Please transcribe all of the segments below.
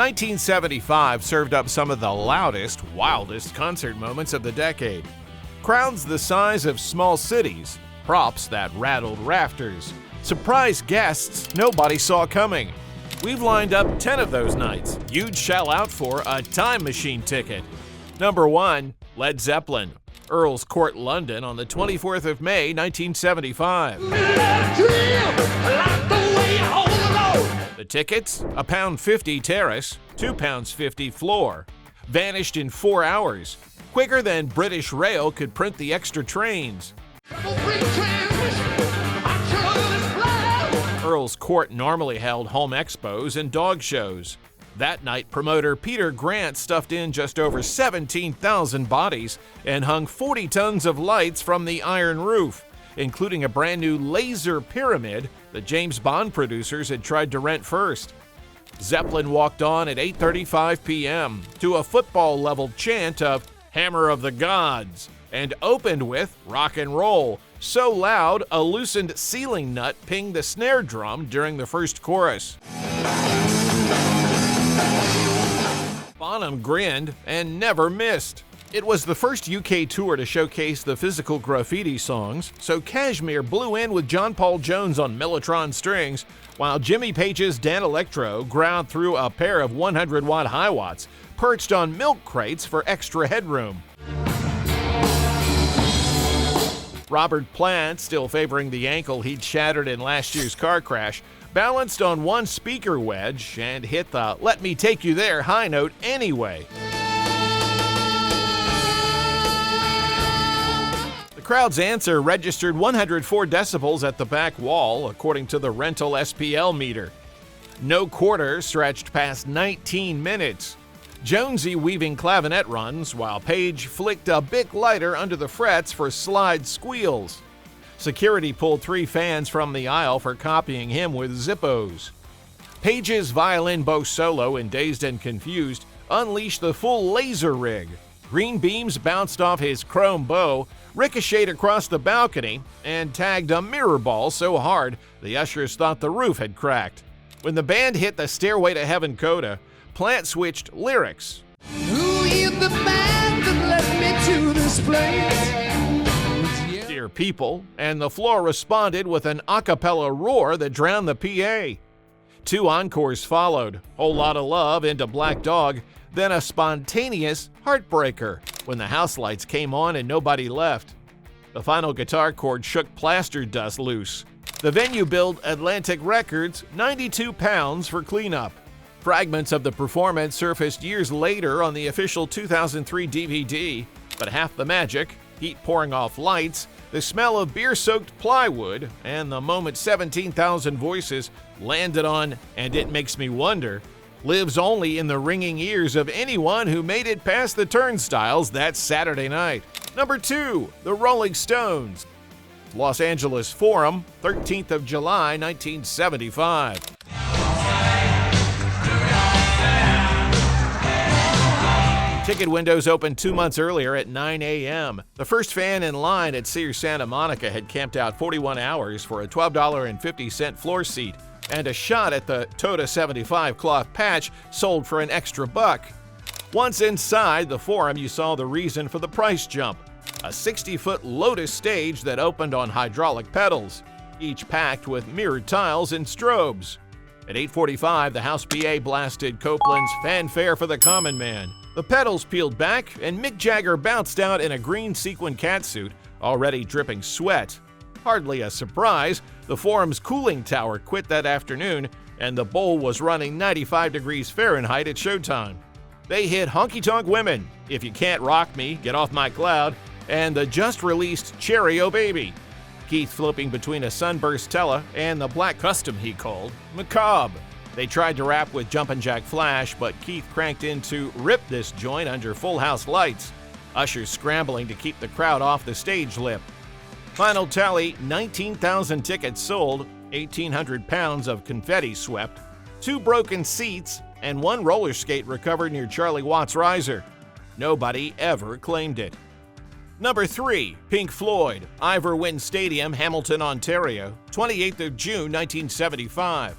1975 served up some of the loudest, wildest concert moments of the decade. Crowds the size of small cities, props that rattled rafters, surprise guests nobody saw coming. We've lined up 10 of those nights. You'd shell out for a time machine ticket. Number 1, Led Zeppelin, Earl's Court, London on the 24th of May, 1975. The tickets, £1.50 terrace, £2.50 floor. Vanished in 4 hours, quicker than British Rail could print the extra trains. Earl's Court normally held home expos and dog shows. That night, promoter Peter Grant stuffed in just over 17,000 bodies and hung 40 tons of lights from the iron roof, including a brand new laser pyramid that James Bond producers had tried to rent first. Zeppelin walked on at 8:35 p.m. to a football-level chant of "Hammer of the Gods" and opened with rock and roll, so loud a loosened ceiling nut pinged the snare drum during the first chorus. Bonham grinned and never missed. It was the first UK tour to showcase the physical graffiti songs, so Kashmir blew in with John Paul Jones on Mellotron strings, while Jimmy Page's Dan Electro ground through a pair of 100-watt hi-watts perched on milk crates for extra headroom. Robert Plant, still favoring the ankle he'd shattered in last year's car crash, balanced on one speaker wedge and hit the "Let Me Take You There" high note anyway. The crowd's answer registered 104 decibels at the back wall, according to the rental SPL meter. No quarter stretched past 19 minutes. Jonesy weaving clavinet runs, while Page flicked a Bic lighter under the frets for slide squeals. Security pulled 3 fans from the aisle for copying him with Zippos. Page's violin bow solo in Dazed and Confused unleashed the full laser rig. Green beams bounced off his chrome bow, ricocheted across the balcony, and tagged a mirror ball so hard the ushers thought the roof had cracked. When the band hit the Stairway to Heaven coda, Plant switched lyrics. Who is the man that led me to this place? Dear people, and the floor responded with an a cappella roar that drowned the PA. 2 encores followed, Whole Lotta Love into Black Dog, then a spontaneous heartbreaker when the house lights came on and nobody left. The final guitar chord shook plaster dust loose. The venue billed Atlantic Records £92 for cleanup. Fragments of the performance surfaced years later on the official 2003 DVD, but half the magic, heat pouring off lights, the smell of beer-soaked plywood, and the moment 17,000 voices landed on "And It Makes Me Wonder" lives only in the ringing ears of anyone who made it past the turnstiles that Saturday night. Number 2, the Rolling Stones. Los Angeles Forum, 13th of July, 1975. Ticket windows opened 2 months earlier at 9 a.m. The first fan in line at Sears Santa Monica had camped out 41 hours for a $12.50 floor seat, and a shot at the Toda 75 cloth patch sold for an extra $1. Once inside the Forum, you saw the reason for the price jump: a 60-foot Lotus stage that opened on hydraulic pedals, each packed with mirrored tiles and strobes. At 8:45, the House PA blasted Copeland's "Fanfare for the Common Man." The pedals peeled back, and Mick Jagger bounced out in a green sequin catsuit, already dripping sweat. Hardly a surprise, the Forum's cooling tower quit that afternoon, and the bowl was running 95 degrees Fahrenheit at showtime. They hit Honky Tonk Women, If You Can't Rock Me, Get Off My Cloud, and the just-released Cherry O Baby. Keith flipping between a sunburst Tella and the black custom he called Macabre. They tried to rap with Jumpin' Jack Flash, but Keith cranked into Rip This Joint under full house lights, ushers scrambling to keep the crowd off the stage lip. Final tally, 19,000 tickets sold, 1,800 pounds of confetti swept, 2 broken seats, and 1 roller skate recovered near Charlie Watts' riser. Nobody ever claimed it. Number 3, Pink Floyd, Ivor Wynne Stadium, Hamilton, Ontario, 28th of June, 1975.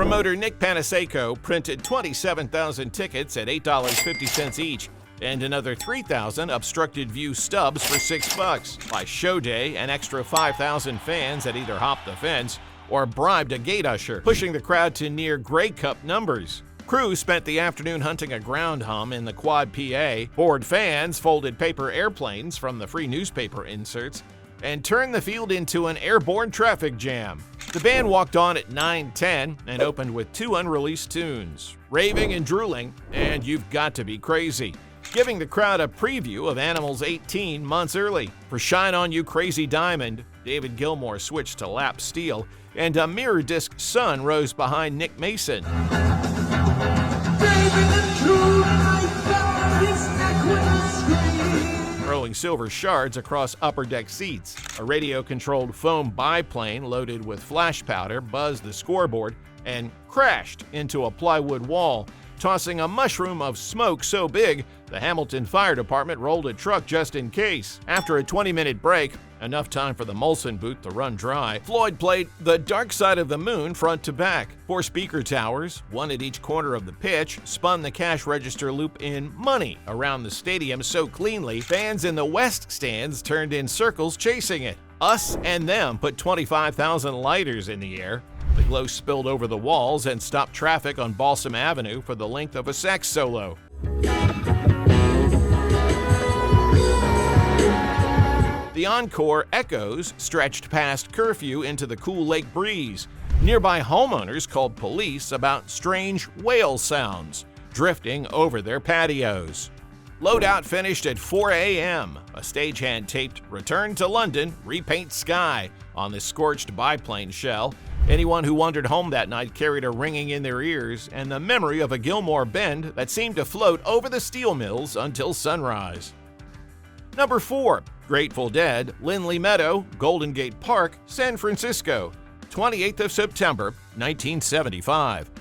Promoter Nick Panaseco printed 27,000 tickets at $8.50 each, and another 3,000 obstructed view stubs for $6. By show day, an extra 5,000 fans had either hopped the fence or bribed a gate usher, pushing the crowd to near Grey Cup numbers. Crews spent the afternoon hunting a ground hum in the Quad PA. Bored fans folded paper airplanes from the free newspaper inserts and turned the field into an airborne traffic jam. The band walked on at 9:10 and opened with 2 unreleased tunes, Raving and Drooling and You've Got to Be Crazy, giving the crowd a preview of Animals 18 months early. For Shine On You Crazy Diamond, David Gilmour switched to lap steel, and a mirror disc Sun rose behind Nick Mason. Throwing silver shards across upper deck seats. A radio-controlled foam biplane loaded with flash powder buzzed the scoreboard and crashed into a plywood wall, tossing a mushroom of smoke so big the Hamilton Fire Department rolled a truck just in case. After a 20-minute break, enough time for the Molson booth to run dry, Floyd played The Dark Side of the Moon front to back. 4 speaker towers, one at each corner of the pitch, spun the cash register loop in Money around the stadium so cleanly, fans in the West stands turned in circles chasing it. Us and Them put 25,000 lighters in the air. The glow spilled over the walls and stopped traffic on Balsam Avenue for the length of a sax solo. The encore echoes stretched past curfew into the cool lake breeze. Nearby homeowners called police about strange whale sounds drifting over their patios. Loadout finished at 4 a.m. A stagehand taped Return to London, Repaint Sky on the scorched biplane shell. Anyone who wandered home that night carried a ringing in their ears and the memory of a Gilmore Bend that seemed to float over the steel mills until sunrise. Number 4. Grateful Dead, Lindley Meadow, Golden Gate Park, San Francisco, 28th of September, 1975.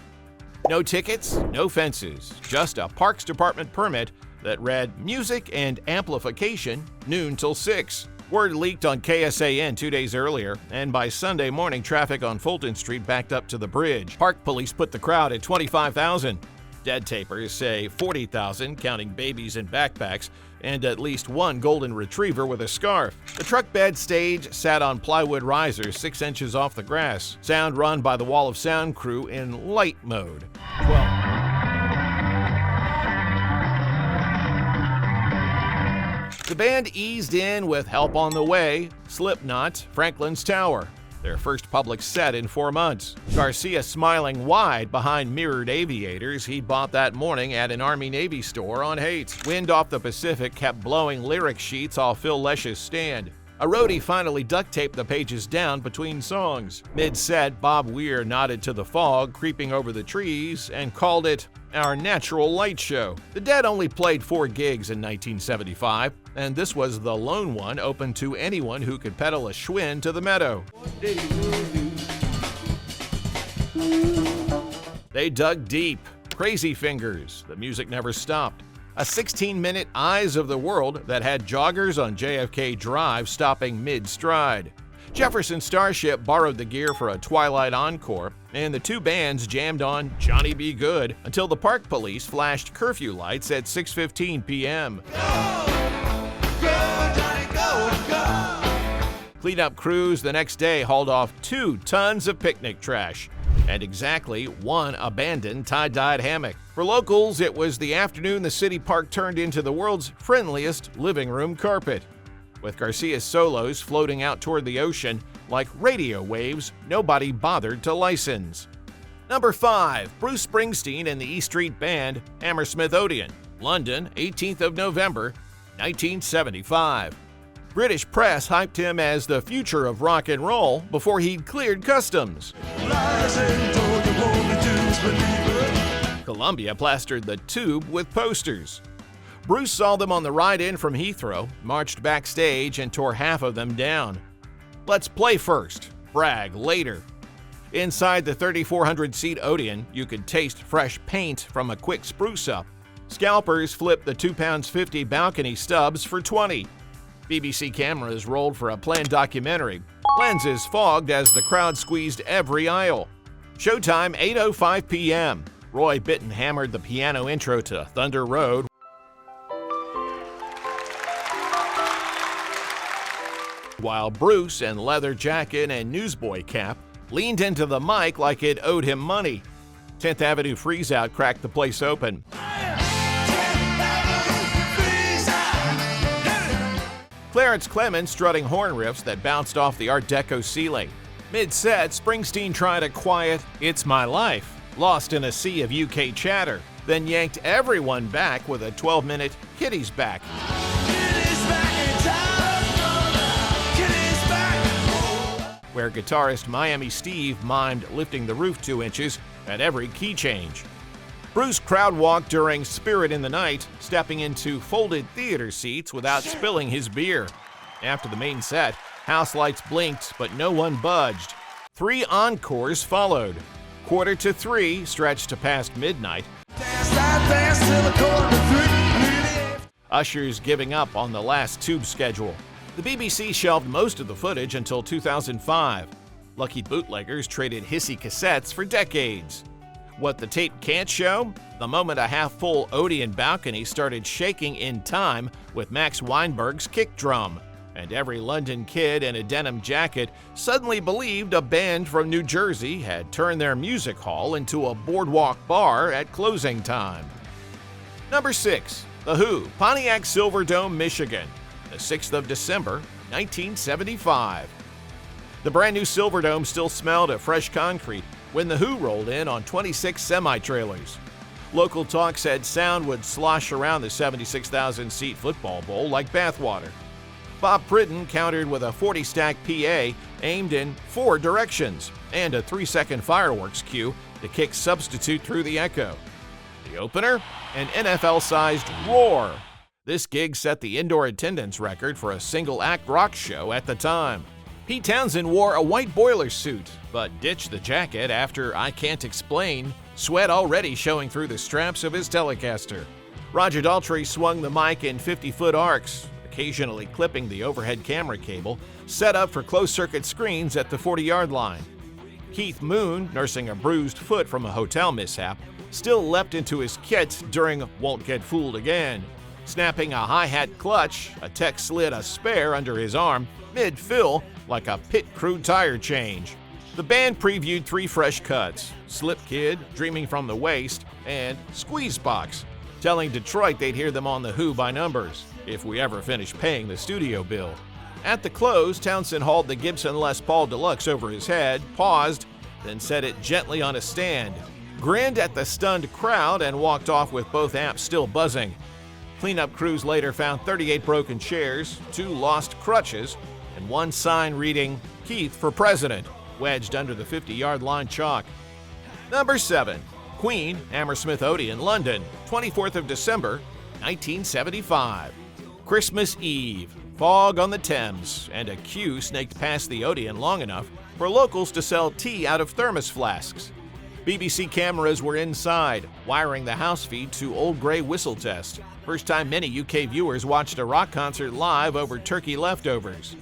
No tickets, no fences, just a Parks Department permit that read Music and Amplification, noon till 6. Word leaked on KSAN 2 days earlier, and by Sunday morning, traffic on Fulton Street backed up to the bridge. Park police put the crowd at 25,000. Dead tapers say 40,000, counting babies and backpacks, and at least one golden retriever with a scarf. The truck bed stage sat on plywood risers 6 inches off the grass. Sound run by the Wall of Sound crew in light mode. The band eased in with Help on the Way, Slipknot, Franklin's Tower, their first public set in 4 months. Garcia smiling wide behind mirrored aviators he'd bought that morning at an Army-Navy store on Hates. Wind off the Pacific kept blowing lyric sheets off Phil Lesh's stand. A roadie finally duct-taped the pages down between songs. Mid-set, Bob Weir nodded to the fog creeping over the trees and called it Our Natural Light Show. The Dead only played 4 gigs in 1975, and this was the lone one open to anyone who could pedal a Schwinn to the meadow. They dug deep. Crazy Fingers. The music never stopped. A 16-minute Eyes of the World that had joggers on JFK Drive stopping mid-stride. Jefferson Starship borrowed the gear for a Twilight encore, and the 2 bands jammed on Johnny Be Good until the Park Police flashed curfew lights at 6:15 p.m. Cleanup crews the next day hauled off 2 tons of picnic trash and exactly 1 abandoned tie-dyed hammock. For locals, it was the afternoon the city park turned into the world's friendliest living room carpet, with Garcia's solos floating out toward the ocean like radio waves nobody bothered to license. Number 5. Bruce Springsteen and the E Street Band, Hammersmith Odeon, London, 18th of November, 1975. British press hyped him as the future of rock and roll before he'd cleared customs. Columbia plastered the tube with posters. Bruce saw them on the ride in from Heathrow, marched backstage, and tore half of them down. Let's play first, brag later. Inside the 3,400-seat Odeon, you could taste fresh paint from a quick spruce-up. Scalpers flipped the 2 pounds 50 balcony stubs for 20. BBC cameras rolled for a planned documentary. Lenses fogged as the crowd squeezed every aisle. Showtime 8:05 p.m. Roy Bittan hammered the piano intro to Thunder Road, while Bruce, in leather jacket and newsboy cap, leaned into the mic like it owed him money. 10th Avenue Freeze-Out cracked the place open. Clarence Clemens strutting horn riffs that bounced off the Art Deco ceiling. Mid-set, Springsteen tried a quiet "It's My Life," lost in a sea of UK chatter, then yanked everyone back with a 12-minute "Kitty's Back." Where guitarist Miami Steve mimed lifting the roof 2 inches at every key change. Bruce crowd-walked during Spirit in the Night, stepping into folded theater seats without spilling his beer. After the main set, house lights blinked, but no one budged. 3 encores followed. 2:45 stretched to past midnight. Ushers giving up on the last tube schedule. The BBC shelved most of the footage until 2005. Lucky bootleggers traded hissy cassettes for decades. What the tape can't show? The moment a half-full Odeon balcony started shaking in time with Max Weinberg's kick drum, and every London kid in a denim jacket suddenly believed a band from New Jersey had turned their music hall into a boardwalk bar at closing time. Number 6. The Who, Pontiac Silverdome, Michigan, the 6th of December, 1975. The brand new Silverdome still smelled of fresh concrete when The Who rolled in on 26 semi-trailers. Local talk said sound would slosh around the 76,000-seat football bowl like bathwater. Bob Pridden countered with a 40-stack PA aimed in 4 directions and a 3-second fireworks cue to kick Substitute through the echo. The opener? An NFL-sized roar. This gig set the indoor attendance record for a single-act rock show at the time. Pete Townsend wore a white boiler suit, but ditched the jacket after I Can't Explain, sweat already showing through the straps of his Telecaster. Roger Daltrey swung the mic in 50-foot arcs, occasionally clipping the overhead camera cable, set up for closed-circuit screens at the 40-yard line. Keith Moon, nursing a bruised foot from a hotel mishap, still leapt into his kit during Won't Get Fooled Again. Snapping a hi-hat clutch, a tech slid a spare under his arm, mid-fill, like a pit crew tire change. The band previewed 3 fresh cuts: Slip Kid, Dreaming from the Waist, and Squeeze Box, telling Detroit they'd hear them on The Who by numbers, if we ever finish paying the studio bill. At the close, Townsend hauled the Gibson Les Paul Deluxe over his head, paused, then set it gently on a stand, grinned at the stunned crowd, and walked off with both amps still buzzing. Cleanup crews later found 38 broken chairs, 2 lost crutches, and 1 sign reading, "Keith for President," wedged under the 50-yard line chalk. Number 7. Queen, Hammersmith Odeon, London, 24th of December, 1975. Christmas Eve, fog on the Thames, and a queue snaked past the Odeon long enough for locals to sell tea out of thermos flasks. BBC cameras were inside, wiring the house feed to Old Grey Whistle Test. First time many UK viewers watched a rock concert live over turkey leftovers.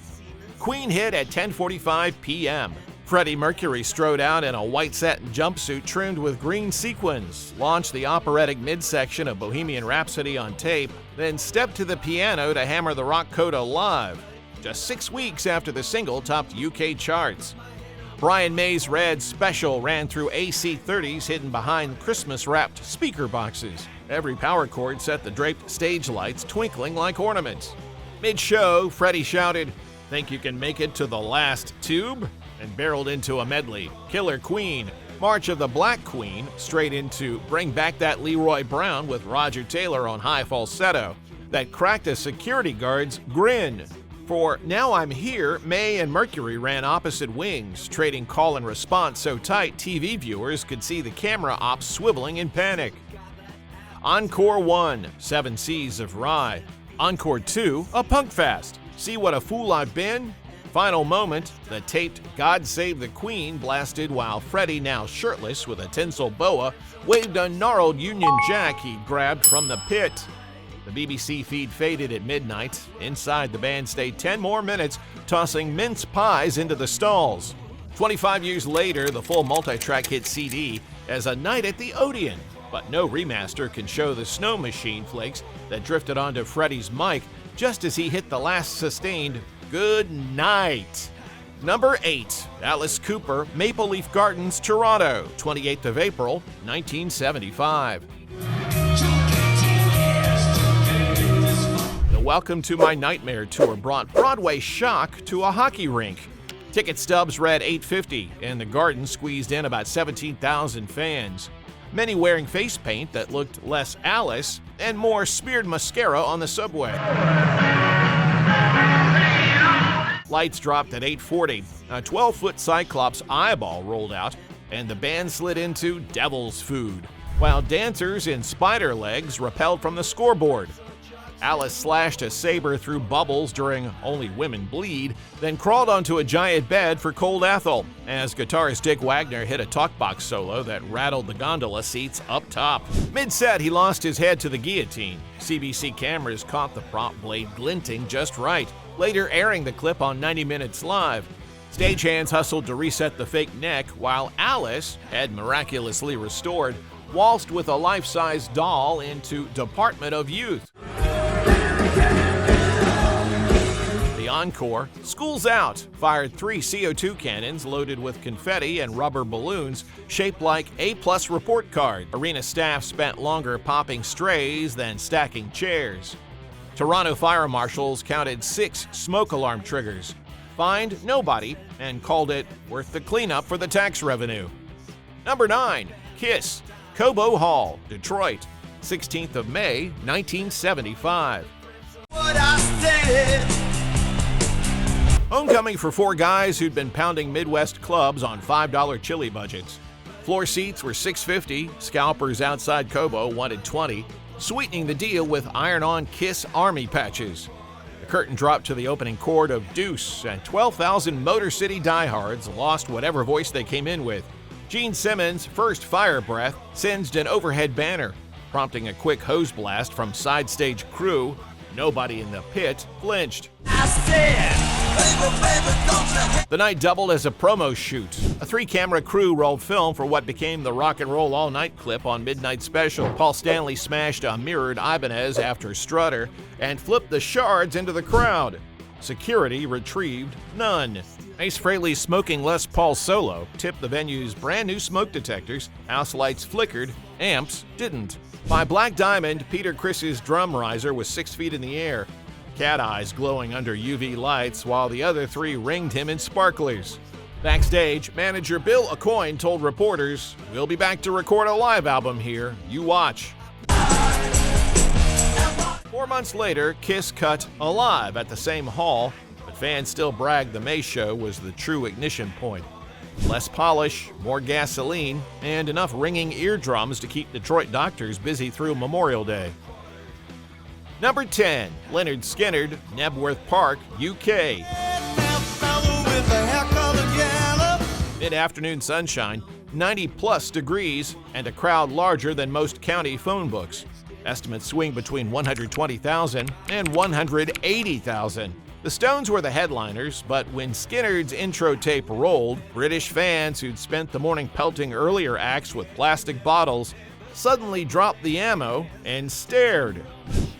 Queen hit at 10:45 p.m. Freddie Mercury strode out in a white satin jumpsuit trimmed with green sequins, launched the operatic midsection of Bohemian Rhapsody on tape, then stepped to the piano to hammer the rock coda live, just 6 weeks after the single topped UK charts. Brian May's Red Special ran through AC-30s hidden behind Christmas-wrapped speaker boxes. Every power cord set the draped stage lights twinkling like ornaments. Mid-show, Freddie shouted, "Think you can make it to the last tube?" and barreled into a medley. Killer Queen, March of the Black Queen, straight into Bring Back That Leroy Brown with Roger Taylor on high falsetto, that cracked a security guard's grin. For Now I'm Here, May and Mercury ran opposite wings, trading call and response so tight TV viewers could see the camera ops swiveling in panic. Encore 1, 7 Seas of Rye. Encore 2, a punk fest. See What a Fool I've Been? Final moment, the taped God Save the Queen blasted while Freddie, now shirtless with a tinsel boa, waved a gnarled Union Jack he'd grabbed from the pit. The BBC feed faded at midnight. Inside, the band stayed 10 more minutes, tossing mince pies into the stalls. 25 years later, the full multi-track hit CD as A Night at the Odeon, but no remaster can show the snow machine flakes that drifted onto Freddie's mic just as he hit the last sustained "good night." Number 8, Alice Cooper, Maple Leaf Gardens, Toronto, 28th of April, 1975. The Welcome to My Nightmare tour brought Broadway shock to a hockey rink. Ticket stubs read $8.50, and the Garden squeezed in about 17,000 fans. Many wearing face paint that looked less Alice and more smeared mascara on the subway. Lights dropped at 8:40. A 12-foot Cyclops eyeball rolled out, and the band slid into Devil's Food, while dancers in spider legs rappelled from the scoreboard. Alice slashed a saber through bubbles during Only Women Bleed, then crawled onto a giant bed for Cold Ethel, as guitarist Dick Wagner hit a talkbox solo that rattled the gondola seats up top. Mid-set, he lost his head to the guillotine. CBC cameras caught the prop blade glinting just right, later airing the clip on 90 Minutes Live. Stagehands hustled to reset the fake neck, while Alice, head miraculously restored, waltzed with a life-size doll into Department of Youth. The encore, School's Out, fired 3 CO2 cannons loaded with confetti and rubber balloons shaped like A-plus report card. Arena staff spent longer popping strays than stacking chairs. Toronto fire marshals counted 6 smoke alarm triggers, fined nobody, and called it worth the cleanup for the tax revenue. Number 9, Kiss, Cobo Hall, Detroit, 16th of May, 1975. Homecoming for 4 guys who'd been pounding Midwest clubs on $5 chili budgets. Floor seats were $6.50, scalpers outside Cobo wanted $20, sweetening the deal with iron-on Kiss Army patches. The curtain dropped to the opening chord of Deuce, and 12,000 Motor City diehards lost whatever voice they came in with. Gene Simmons' first fire breath singed an overhead banner, prompting a quick hose blast from side stage crew. Nobody in the pit flinched. The night doubled as a promo shoot. A 3-camera crew rolled film for what became the Rock and Roll All Night clip on Midnight Special. Paul Stanley smashed a mirrored Ibanez after Strutter and flipped the shards into the crowd. Security retrieved none. Ace Frehley's smoking Les Paul solo tipped the venue's brand new smoke detectors. House lights flickered, amps didn't. By Black Diamond, Peter Criss's drum riser was 6 feet in the air, cat eyes glowing under UV lights, while the other 3 ringed him in sparklers. Backstage, manager Bill Aucoin told reporters, "We'll be back to record a live album here. You watch." 4 months later, Kiss cut Alive at the same hall, but fans still bragged the May show was the true ignition point. Less polish, more gasoline, and enough ringing eardrums to keep Detroit doctors busy through Memorial Day. Number 10, Leonard Skinner, Knebworth Park, UK. Mid-afternoon sunshine, 90-plus degrees, and a crowd larger than most county phone books. Estimates swing between 120,000 and 180,000. The Stones were the headliners, but when Skinner's intro tape rolled, British fans who'd spent the morning pelting earlier acts with plastic bottles suddenly dropped the ammo and stared.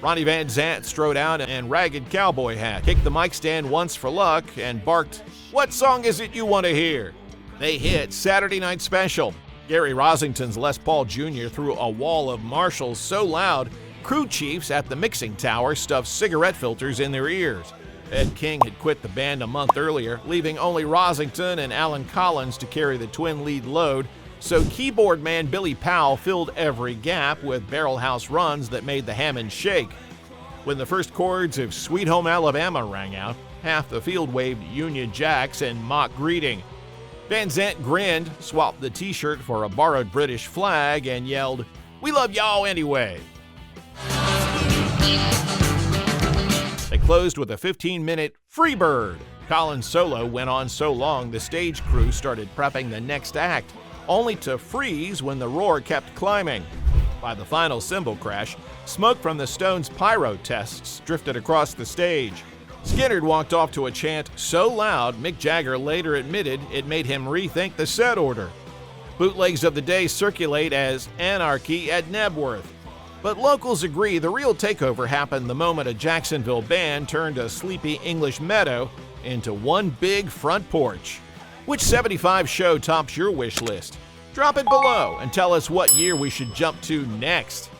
Ronnie Van Zant strode out in ragged cowboy hat, kicked the mic stand once for luck, and barked, "What song is it you want to hear?" They hit Saturday Night Special. Gary Rosington's Les Paul Jr. threw a wall of Marshalls so loud, crew chiefs at the mixing tower stuffed cigarette filters in their ears. Ed King had quit the band a month earlier, leaving only Rosington and Alan Collins to carry the twin lead load, so keyboard man Billy Powell filled every gap with barrel house runs that made the Hammond shake. When the first chords of Sweet Home Alabama rang out, half the field waved Union Jacks in mock greeting. Van Zant grinned, swapped the t-shirt for a borrowed British flag, and yelled, "We love y'all anyway." They closed with a 15-minute Freebird. Collins' solo went on so long the stage crew started prepping the next act, only to freeze when the roar kept climbing. By the final cymbal crash, smoke from the Stones' pyro tests drifted across the stage. Skinner walked off to a chant so loud Mick Jagger later admitted it made him rethink the set order. Bootlegs of the day circulate as Anarchy at Nebworth, but locals agree the real takeover happened the moment a Jacksonville band turned a sleepy English meadow into one big front porch. Which 75 show tops your wish list? Drop it below and tell us what year we should jump to next.